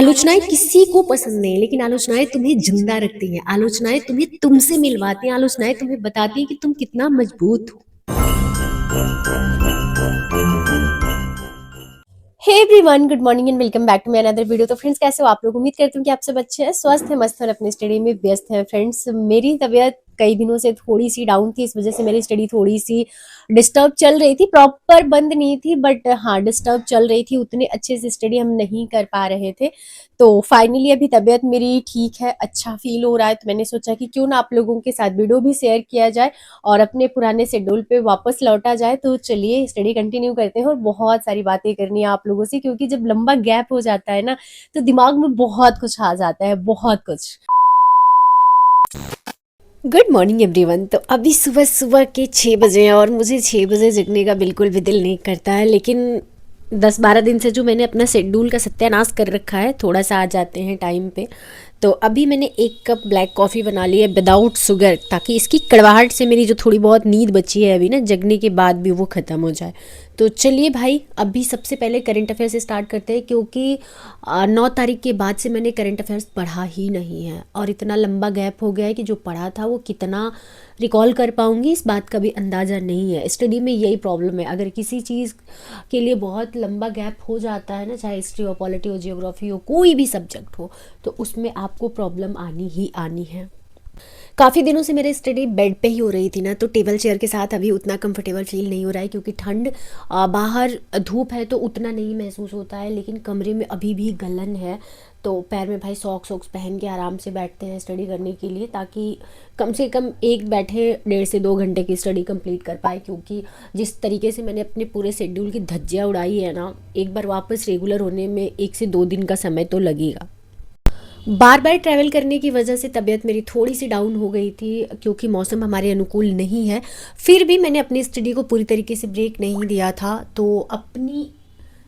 आलोचनाएँ किसी को पसंद नहीं, लेकिन आलोचनाएँ तुम्हें ज़िंदा रखती हैं, आलोचनाएँ तुम्हें तुमसे मिलवाती हैं, आलोचनाएँ तुम्हें बताती हैं कि तुम कितना मजबूत हो। Hey everyone, good morning and welcome back to my another video. तो फ्रेंड्स, कैसे हो आप लोग? उम्मीद करती हूँ कि आप सब अच्छे हैं, स्वस्थ हैं, मस्त हैं और अपनी स्टडी में व्यस्त हैं। फ्रेंड्स, मेरी तबीयत कई दिनों से थोड़ी सी डाउन थी, इस वजह से मेरी स्टडी थोड़ी सी डिस्टर्ब चल रही थी। प्रॉपर बंद नहीं थी, बट हाँ डिस्टर्ब चल रही थी। उतने अच्छे से स्टडी हम नहीं कर पा रहे थे। तो फाइनली अभी तबीयत मेरी ठीक है, अच्छा फील हो रहा है। तो मैंने सोचा कि क्यों ना आप लोगों के साथ वीडियो भी शेयर किया जाए और अपने पुराने शेड्यूल पे वापस लौटा जाए। तो चलिए स्टडी कंटिन्यू करते हैं और बहुत सारी बातें करनी है आप लोगों से, क्योंकि जब लंबा गैप हो जाता है ना तो दिमाग में बहुत कुछ आ जाता है, बहुत कुछ। Good morning everyone. तो अभी सुबह सुबह के 6 बजे हैं और मुझे 6 बजे जगने का बिल्कुल भी दिल नहीं करता है, लेकिन 10-12 दिन से जो मैंने अपना शेड्यूल का सत्यानाश कर रखा है, थोड़ा सा आ जाते हैं टाइम पे। तो अभी मैंने 1 कप ब्लैक कॉफ़ी बना ली है विदाउट शुगर, ताकि इसकी कड़वाहट से मेरी जो थोड़ी बहुत नींद बची है अभी ना जगने के बाद भी वो ख़त्म हो जाए। तो चलिए भाई, अभी सबसे पहले करंट अफेयर से स्टार्ट करते हैं, क्योंकि 9 तारीख के बाद से मैंने करंट अफेयर्स पढ़ा ही नहीं है और इतना लंबा गैप हो गया है कि जो पढ़ा था वो कितना रिकॉल कर पाऊँगी इस बात का भी अंदाज़ा नहीं है। स्टडी में यही प्रॉब्लम है, अगर किसी चीज़ के लिए बहुत लंबा गैप हो जाता है ना, चाहे हिस्ट्री हो, पॉलिटी हो, जियोग्राफी हो, कोई भी सब्जेक्ट हो, तो उसमें आपको प्रॉब्लम आनी ही आनी है। काफ़ी दिनों से मेरे स्टडी बेड पे ही हो रही थी ना, तो टेबल चेयर के साथ अभी उतना कंफर्टेबल फील नहीं हो रहा है, क्योंकि ठंड बाहर धूप है तो उतना नहीं महसूस होता है, लेकिन कमरे में अभी भी गलन है। तो पैर में भाई सॉक्स वॉक्स पहन के आराम से बैठते हैं स्टडी करने के लिए, ताकि कम से कम एक बैठे 1.5 से 2 घंटे की स्टडी कंप्लीट कर पाए। क्योंकि जिस तरीके से मैंने अपने पूरे शेड्यूल की धज्जियाँ उड़ाई है ना, एक बार वापस रेगुलर होने में 1 से 2 दिन का समय तो लगेगा। बार बार ट्रैवल करने की वजह से तबीयत मेरी थोड़ी सी डाउन हो गई थी, क्योंकि मौसम हमारे अनुकूल नहीं है। फिर भी मैंने अपनी स्टडी को पूरी तरीके से ब्रेक नहीं दिया था। तो अपनी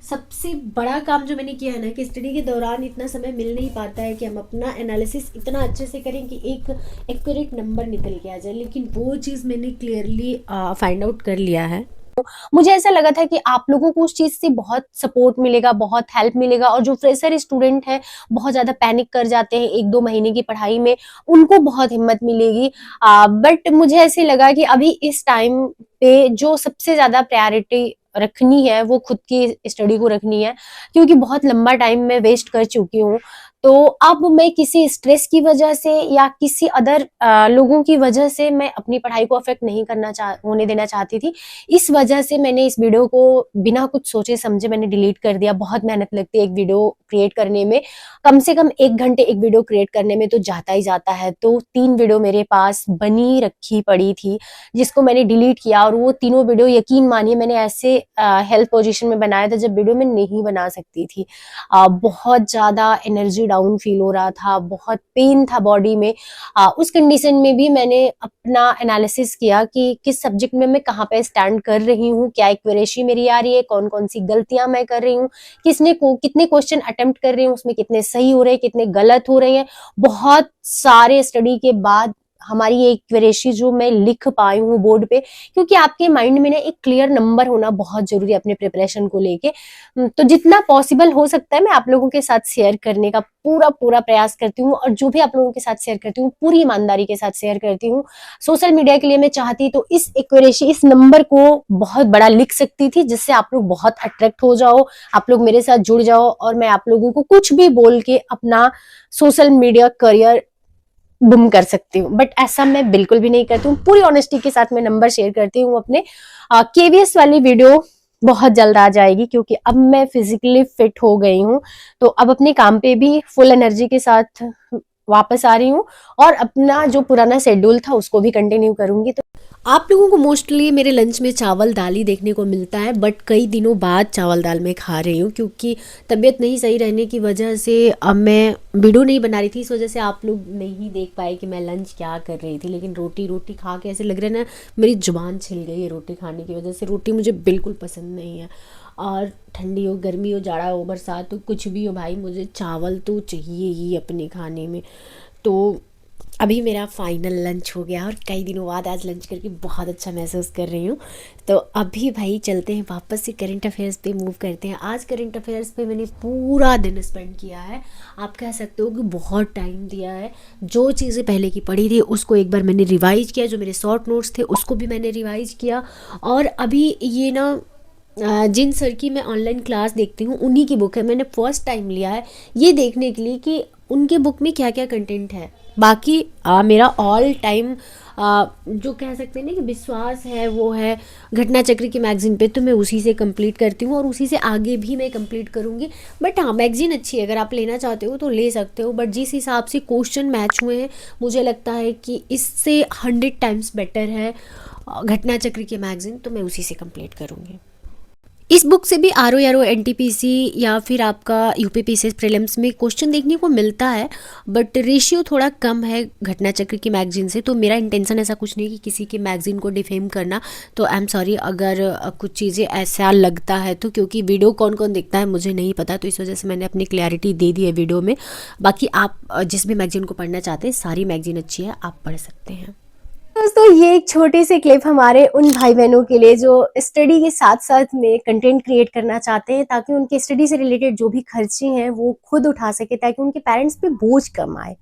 सबसे बड़ा काम जो मैंने किया है ना, कि स्टडी के दौरान इतना समय मिल नहीं पाता है कि हम अपना एनालिसिस इतना अच्छे से करें कि एक एक्यूरेट नंबर निकल के आ जाए, लेकिन वो चीज़ मैंने क्लियरली फाइंड आउट कर लिया है। मुझे ऐसा लगा था कि आप लोगों को उस चीज़ से बहुत सपोर्ट मिलेगा, बहुत हेल्प मिलेगा, और जो फ्रेशर स्टूडेंट हैं बहुत ज़्यादा पैनिक कर जाते हैं 1-2 महीने की पढ़ाई में, उनको बहुत हिम्मत मिलेगी। बट मुझे ऐसे लगा कि अभी इस टाइम पे जो सबसे ज़्यादा प्रायोरिटी रखनी है वो खुद की स्टडी को रखनी है, क्योंकि बहुत लंबा टाइम मैं वेस्ट कर चुकी हूँ। तो अब मैं किसी स्ट्रेस की वजह से या किसी अदर लोगों की वजह से मैं अपनी पढ़ाई को अफेक्ट नहीं होने देना चाहती थी। इस वजह से मैंने इस वीडियो को बिना कुछ सोचे समझे मैंने डिलीट कर दिया। बहुत मेहनत लगती है एक वीडियो क्रिएट करने में, कम से कम 1 घंटे एक वीडियो क्रिएट करने में तो जाता ही जाता है। तो 3 वीडियो मेरे पास बनी रखी पड़ी थी, जिसको मैंने डिलीट किया, और वो तीनों वीडियो यकीन मानिए मैंने ऐसे हेल्थ पोजीशन में बनाया था जब वीडियो मैं नहीं बना सकती थी। बहुत ज़्यादा एनर्जी डाउन फील हो रहा था, बहुत पेन था बॉडी में। उस कंडीशन में भी मैंने अपना एनालिसिस किया कि किस सब्जेक्ट में मैं कहाँ पे स्टैंड कर रही हूँ, क्या एक्यूरेसी मेरी आ रही है, कौन कौन सी गलतियां मैं कर रही हूँ, कितने क्वेश्चन अटेम्प्ट कर रही हूँ, उसमें कितने सही हो रहे हैं, कितने गलत हो रहे हैं। बहुत सारे स्टडी के बाद हमारी ये एक्यूरेसी जो मैं लिख पाई हूँ बोर्ड पे, क्योंकि आपके माइंड में ना एक क्लियर नंबर होना बहुत जरूरी है अपने प्रिपरेशन को लेके। तो जितना पॉसिबल हो सकता है मैं आप लोगों के साथ शेयर करने का पूरा पूरा प्रयास करती हूँ, और जो भी आप लोगों के साथ शेयर करती हूँ पूरी ईमानदारी के साथ शेयर करती हूँ। सोशल मीडिया के लिए मैं चाहती तो इस एक्यूरेसी, इस नंबर को बहुत बड़ा लिख सकती थी, जिससे आप लोग बहुत अट्रैक्ट हो जाओ, आप लोग मेरे साथ जुड़ जाओ, और मैं आप लोगों को कुछ भी बोल के अपना सोशल मीडिया करियर बुम कर सकती हूँ। बट ऐसा मैं बिल्कुल भी नहीं करती हूँ, पूरी ऑनेस्टी के साथ मैं नंबर शेयर करती हूँ अपने। केवीएस वाली वीडियो बहुत जल्द आ जाएगी, क्योंकि अब मैं फिजिकली फिट हो गई हूँ। तो अब अपने काम पे भी फुल एनर्जी के साथ वापस आ रही हूँ, और अपना जो पुराना शेड्यूल था उसको भी कंटिन्यू करूंगी। तो आप लोगों को मोस्टली मेरे लंच में चावल दाल ही देखने को मिलता है, बट कई दिनों बाद चावल दाल मैं खा रही हूँ, क्योंकि तबीयत नहीं सही रहने की वजह से अब मैं वीडियो नहीं बना रही थी। इस वजह से आप लोग नहीं देख पाए कि मैं लंच क्या कर रही थी। लेकिन रोटी रोटी खा के ऐसे लग रहा है ना, मेरी जुबान छिल गई है रोटी खाने की वजह से। रोटी मुझे बिल्कुल पसंद नहीं है, और ठंडी हो, गर्मी हो, जाड़ा हो, बरसात हो, कुछ भी हो भाई, मुझे चावल तो चाहिए ही अपने खाने में। तो अभी मेरा फाइनल लंच हो गया और कई दिनों बाद आज लंच करके बहुत अच्छा महसूस कर रही हूँ। तो अभी भाई चलते हैं वापस से करंट अफेयर्स पे मूव करते हैं। आज करंट अफेयर्स पे मैंने पूरा दिन स्पेंड किया है। आप कह सकते हो कि बहुत टाइम दिया है। जो चीज़ें पहले की पढ़ी थी उसको एक बार मैंने रिवाइज किया, जो मेरे शॉर्ट नोट्स थे उसको भी मैंने रिवाइज किया। और अभी ये ना जिन सर की मैं ऑनलाइन क्लास देखती हूँ उन्हीं की बुक है, मैंने फर्स्ट टाइम लिया है ये देखने के लिए कि उनके बुक में क्या क्या कंटेंट है। बाकी मेरा ऑल टाइम जो कह सकते हैं ना कि विश्वास है वो है घटना चक्र की मैगज़ीन पे, तो मैं उसी से कंप्लीट करती हूँ और उसी से आगे भी मैं कंप्लीट करूँगी। बट हाँ, मैगज़ीन अच्छी है, अगर आप लेना चाहते हो तो ले सकते हो। बट जिस हिसाब से क्वेश्चन मैच हुए हैं मुझे लगता है कि इससे 100 टाइम्स बेटर है घटना चक्र की मैगज़ीन, तो मैं उसी से कंप्लीट करूँगी। इस बुक से भी R O R O N T P C या फिर आपका U P P C S prelims में क्वेश्चन देखने को मिलता है, बट रेशियो थोड़ा कम है घटना चक्र की मैगजीन से। तो मेरा इंटेंशन ऐसा कुछ नहीं कि किसी की मैगजीन को डिफेम करना, तो आई एम सॉरी अगर कुछ चीज़ें ऐसा लगता है तो, क्योंकि वीडियो कौन कौन देखता है मुझे नहीं पता, तो इस वजह से मैंने अपनी क्लैरिटी दे दी है वीडियो में। बाकी आप जिस भी मैगजीन को पढ़ना चाहते हैं सारी मैगजीन अच्छी है, आप पढ़ सकते हैं। दोस्तों ये एक छोटी सी क्लिप हमारे उन भाई बहनों के लिए जो स्टडी के साथ साथ में कंटेंट क्रिएट करना चाहते हैं, ताकि उनके स्टडी से रिलेटेड जो भी खर्चे हैं वो खुद उठा सके, ताकि उनके पेरेंट्स पे बोझ कम आए।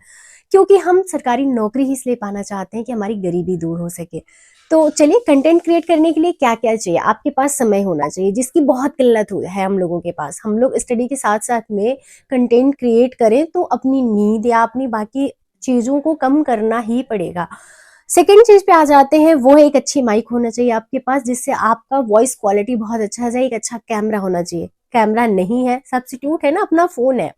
क्योंकि हम सरकारी नौकरी ही इसलिए पाना चाहते हैं कि हमारी गरीबी दूर हो सके। तो चलिए, कंटेंट क्रिएट करने के लिए क्या क्या चाहिए? आपके पास समय होना चाहिए, जिसकी बहुत किल्लत है हम लोगों के पास। हम लोग स्टडी के साथ साथ में कंटेंट क्रिएट करें तो अपनी नींद या अपनी बाकी चीजों को कम करना ही पड़ेगा। सेकेंड चीज पे आ जाते हैं, वो है एक अच्छी माइक होना चाहिए आपके पास, जिससे आपका वॉइस क्वालिटी बहुत अच्छा आ जाए। एक अच्छा कैमरा होना चाहिए, कैमरा नहीं है सब्स्टिट्यूट है ना, अपना फोन है।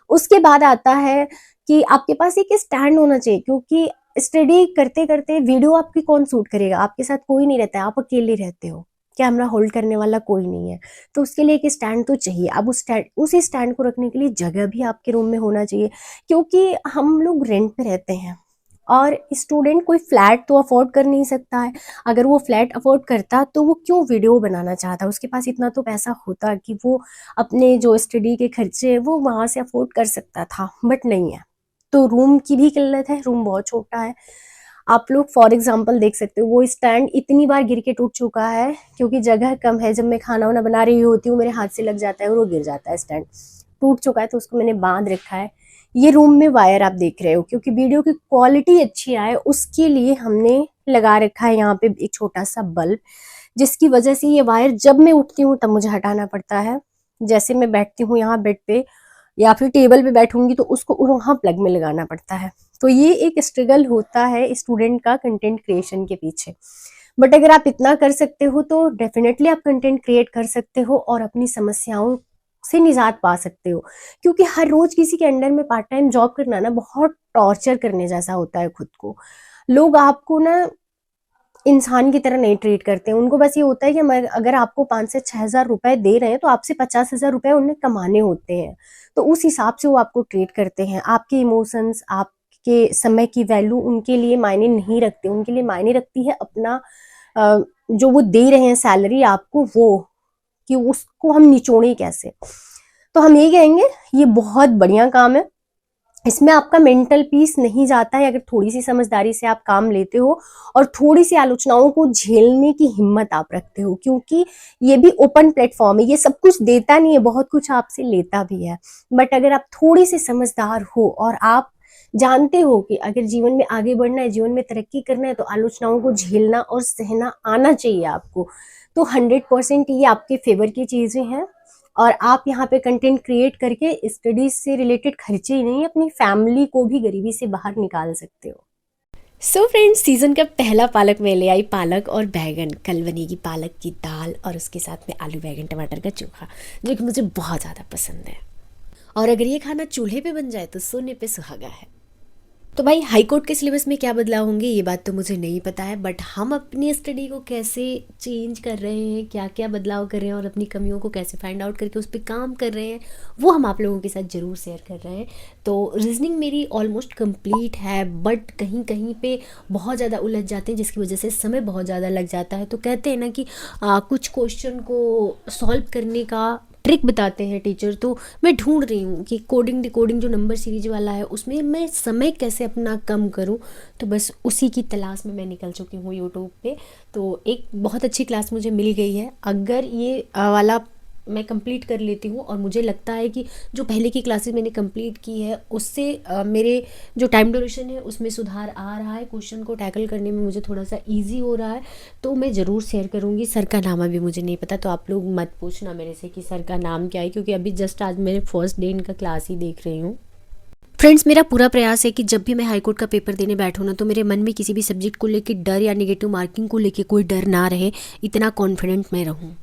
उसके बाद आता है कि आपके पास एक स्टैंड होना चाहिए, क्योंकि स्टडी करते करते वीडियो आपकी कौन शूट करेगा? आपके साथ कोई नहीं रहता है, आप अकेले रहते हो, कैमरा होल्ड करने वाला कोई नहीं है। तो उसके लिए एक स्टैंड तो चाहिए। अब उसी स्टैंड को रखने के लिए जगह भी आपके रूम में होना चाहिए, क्योंकि हम लोग रेंट पे रहते हैं और स्टूडेंट कोई फ्लैट तो अफोर्ड कर नहीं सकता है। अगर वो फ्लैट अफोर्ड करता तो वो क्यों वीडियो बनाना चाहता? उसके पास इतना तो पैसा होता कि वो अपने जो स्टडी के खर्चे है वो वहां से अफोर्ड कर सकता था, बट नहीं है। तो रूम की भी किल्लत है, रूम बहुत छोटा है। आप लोग फॉर एग्जाम्पल देख सकते हो, वो स्टैंड इतनी बार गिर के टूट चुका है, क्योंकि जगह कम है। जब मैं खाना वाना बना रही होती हूँ मेरे हाथ से लग जाता है और वो गिर जाता है, स्टैंड टूट चुका है, तो उसको मैंने बांध रखा है। ये रूम में वायर आप देख रहे हो, क्योंकि वीडियो की क्वालिटी अच्छी आए उसके लिए हमने लगा रखा है यहाँ पे एक छोटा सा बल्ब, जिसकी वजह से ये वायर जब मैं उठती हूँ तब मुझे हटाना पड़ता है। जैसे मैं बैठती हूँ यहाँ बेड पे या फिर टेबल पे बैठूंगी तो उसको वहां प्लग में लगाना पड़ता है। तो ये एक स्ट्रगल होता है स्टूडेंट का कंटेंट क्रिएशन के पीछे। बट अगर आप इतना कर सकते हो तो डेफिनेटली आप कंटेंट क्रिएट कर सकते हो और अपनी समस्याओं से निजात पा सकते हो। क्योंकि हर रोज किसी के अंडर में पार्ट टाइम जॉब करना ना बहुत टॉर्चर करने जैसा होता है खुद को। लोग आपको ना इंसान की तरह नहीं ट्रीट करते हैं। उनको बस ये होता है कि अगर आपको 5 से 6 हजार रुपए दे रहे हैं तो आपसे 50 हजार रुपए उन्हें कमाने होते हैं। तो उस हिसाब से वो आपको ट्रीट करते हैं। आपके इमोशंस, आपके समय की वैल्यू उनके लिए मायने नहीं रखते। उनके लिए मायने रखती है अपना जो वो दे रहे हैं सैलरी आपको, वो कि उसको हम निचोड़े कैसे। तो हम ये कहेंगे ये बहुत बढ़िया काम है। इसमें आपका मेंटल पीस नहीं जाता है अगर थोड़ी सी समझदारी से आप काम लेते हो और थोड़ी सी आलोचनाओं को झेलने की हिम्मत आप रखते हो। क्योंकि ये भी ओपन प्लेटफॉर्म है, ये सब कुछ देता नहीं है, बहुत कुछ आपसे लेता भी है। बट अगर आप थोड़ी सी समझदार हो और आप जानते हो कि अगर जीवन में आगे बढ़ना है, जीवन में तरक्की करना है, तो आलोचनाओं को झेलना और सहना आना चाहिए आपको। तो 100% ये आपके फेवर की चीजें हैं। और आप यहाँ पे कंटेंट क्रिएट करके स्टडीज से रिलेटेड खर्चे ही नहीं, अपनी फैमिली को भी गरीबी से बाहर निकाल सकते हो। सो फ्रेंड्स, सीज़न का पहला पालक मैं ले आई पालक और बैगन। कल बनेगी पालक की दाल और उसके साथ में आलू बैगन टमाटर का चोखा, जो कि मुझे बहुत ज़्यादा पसंद है। और अगर ये खाना चूल्हे पे बन जाए तो सोने पे सुहागा है। तो भाई हाई कोर्ट के सिलेबस में क्या बदलाव होंगे ये बात तो मुझे नहीं पता है, बट हम अपनी स्टडी को कैसे चेंज कर रहे हैं, क्या क्या बदलाव कर रहे हैं और अपनी कमियों को कैसे फाइंड आउट करके उस पर काम कर रहे हैं, वो हम आप लोगों के साथ ज़रूर शेयर कर रहे हैं। तो रीजनिंग मेरी ऑलमोस्ट कंप्लीट है, बट कहीं कहीं पे बहुत ज़्यादा उलझ जाते हैं, जिसकी वजह से समय बहुत ज़्यादा लग जाता है। तो कहते हैं ना कि कुछ क्वेश्चन को सॉल्व करने का ट्रिक बताते हैं टीचर। तो मैं ढूंढ रही हूँ कि कोडिंग डिकोडिंग जो नंबर सीरीज वाला है उसमें मैं समय कैसे अपना कम करूँ। तो बस उसी की तलाश में मैं निकल चुकी हूँ यूट्यूब पे। तो एक बहुत अच्छी क्लास मुझे मिल गई है। अगर ये वाला मैं कंप्लीट कर लेती हूँ और मुझे लगता है कि जो पहले की क्लासेस मैंने कंप्लीट की है उससे मेरे जो टाइम ड्यूरेशन है उसमें सुधार आ रहा है, क्वेश्चन को टैकल करने में मुझे थोड़ा सा इजी हो रहा है, तो मैं ज़रूर शेयर करूँगी। सर का नाम अभी मुझे नहीं पता, तो आप लोग मत पूछना मेरे से कि सर का नाम क्या है, क्योंकि अभी जस्ट आज मेरे फर्स्ट डे इनका क्लास ही देख रही हूँ। फ्रेंड्स, मेरा पूरा प्रयास है कि जब भी मैं हाई कोर्ट का पेपर देने बैठूँ ना, तो मेरे मन में किसी भी सब्जेक्ट को लेके डर या नेगेटिव मार्किंग को लेके कोई डर ना रहे, इतना कॉन्फिडेंट मैं रहूँ।